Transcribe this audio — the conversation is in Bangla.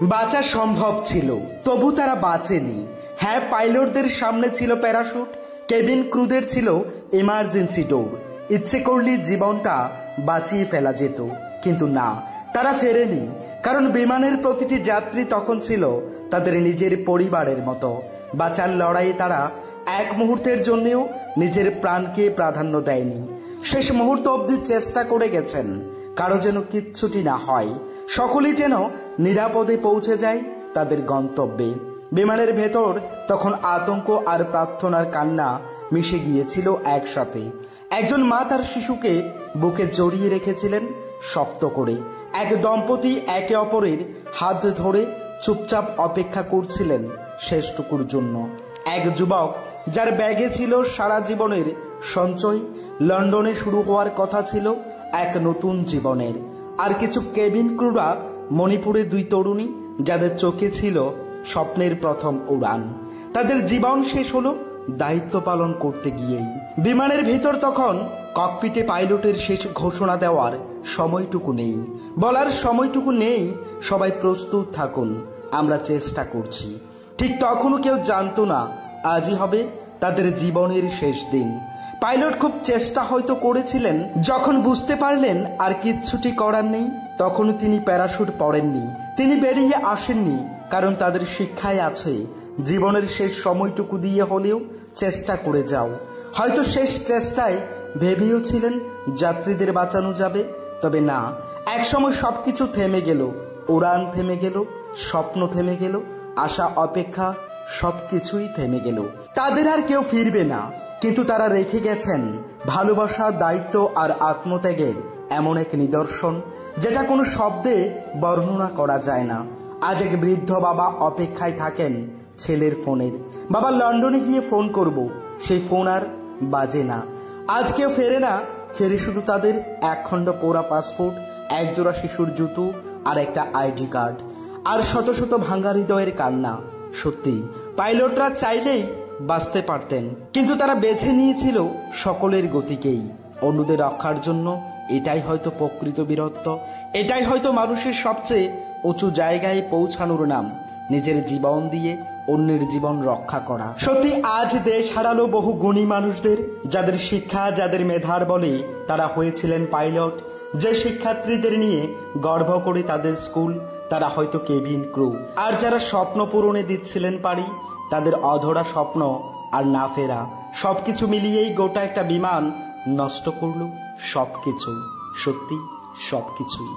বাঁচা সম্ভব ছিল, তবু তারা বাঁচেনি। হ্যাঁ, পাইলটদের সামনে ছিল প্যারাশুট, কেবিন ক্রুদের ছিল ইমার্জেন্সি ডোর। ইচ্ছে করলে জীবনটা বাঁচিয়ে ফেলা যেত, কিন্তু না, তারা ফেরেনি। কারণ বিমানের প্রতিটি যাত্রী তখন ছিল তাদের নিজের পরিবারের মতো। বাঁচার লড়াইয়ে তারা এক মুহূর্তের জন্যও নিজের প্রাণকে প্রাধান্য দেয়নি। শেষ মুহূর্ত অবধি চেষ্টা করে গেছেন কারো যেন কিচ্ছুটি না হয়, সকলেই যেন নিরাপদে পৌঁছে যায় তাদের গন্তব্যে। বিমানের ভেতর তখন আতঙ্ক আর প্রার্থনার কান্না মিশে গিয়েছিল একসাথে। একজন মা তার শিশুকে বুকে জড়িয়ে রেখেছিলেন শক্ত করে। এক দম্পতি একে অপরের হাত ধরে চুপচাপ অপেক্ষা করছিলেন শেষটুকুর জন্য। এক যুবক যার ব্যাগে ছিল সারা জীবনের সঞ্চয়, লন্ডনে শুরু হওয়ার কথা ছিল এক নতুন জীবনের। আর কিছু কেবিন ক্রুরা মণিপুরে দুই তরুণী যাদের চোখে ছিল স্বপ্নের প্রথম উড়ান। তাদের জীবন শেষ হলো দায়িত্ব পালন করতে গিয়েই। বিমানের ভিতর তখন ককপিটে পাইলটের শেষ ঘোষণা দেওয়ার সময়টুকু নেই, বলার সময়টুকু নেই সবাই প্রস্তুত থাকুন, আমরা চেষ্টা করছি। ঠিক তখনও কেউ জানতো না আজই হবে তাদের জীবনের শেষ দিন। পাইলট খুব চেষ্টা হয়তো করেছিলেন, যখন বুঝতে পারলেন আর কিচ্ছুটি করার নেই তখনও তিনি প্যারাশুট পরেননি, তিনি বেরিয়ে আসেননি। কারণ তাদের শিক্ষায় আছে জীবনের শেষ সময়টুকু দিয়ে হলেও চেষ্টা করে যাও। হয়তো শেষ চেষ্টায় ভেবেওছিলেন যাত্রীদের বাঁচানো যাবে, তবে না, একসময় সবকিছু থেমে গেল। উড়ান থেমে গেল, স্বপ্ন থেমে গেল, আশা অপেক্ষা সবকিছুই থেমে গেল। তাদের আর কেউ ফিরবে না, কিন্তু তারা রেখে গেছেন ভালোবাসা, দায়িত্ব আর আত্মত্যাগের এমন এক নিদর্শন যেটা কোনো শব্দে বর্ণনা করা যায় না। আজ এক বৃদ্ধ বাবা অপেক্ষায় থাকেন ছেলের ফোনের। বাবা লন্ডনে গিয়ে ফোন করব, সেই ফোন আর বাজে না। আজ কেউ ফেরে না, ফেরে শুধু তাদের একখণ্ড পোড়া পাসপোর্ট, একজোড়া শিশুর জুতো আর একটা আইডি কার্ড, আর শত শত ভাঙা হৃদয়ের কান্না। সত্যি পাইলটরা চাইলেই বাঁচতে পারতেন, কিন্তু তারা বেছে নিয়েছিল সকলের গতিকেই, অন্যদের রক্ষার জন্য। এটাই হয়তো প্রকৃত বীরত্ব, এটাই হয়তো মানুষের সবচেয়ে উঁচু জায়গায় পৌঁছানোর নাম, নিজের জীবন দিয়ে অন্যের জীবন রক্ষা করা। সত্যি আজ দেশ হারালো বহু গুণী মানুষদের, যাদের শিক্ষা, যাদের মেধার বলে তারা হয়েছিলেন পাইলট। যে শিক্ষার্থীদের নিয়ে গর্ব করে তাদের স্কুল, তারা হয়তো কেবিন ক্রু। আর যারা স্বপ্ন পূরণে দিচ্ছিলেন পারি, তাদের অধরা স্বপ্ন আর না ফেরা সবকিছু মিলিয়েই গোটা একটা বিমান নষ্ট করলো সবকিছু, সত্যি সবকিছুই।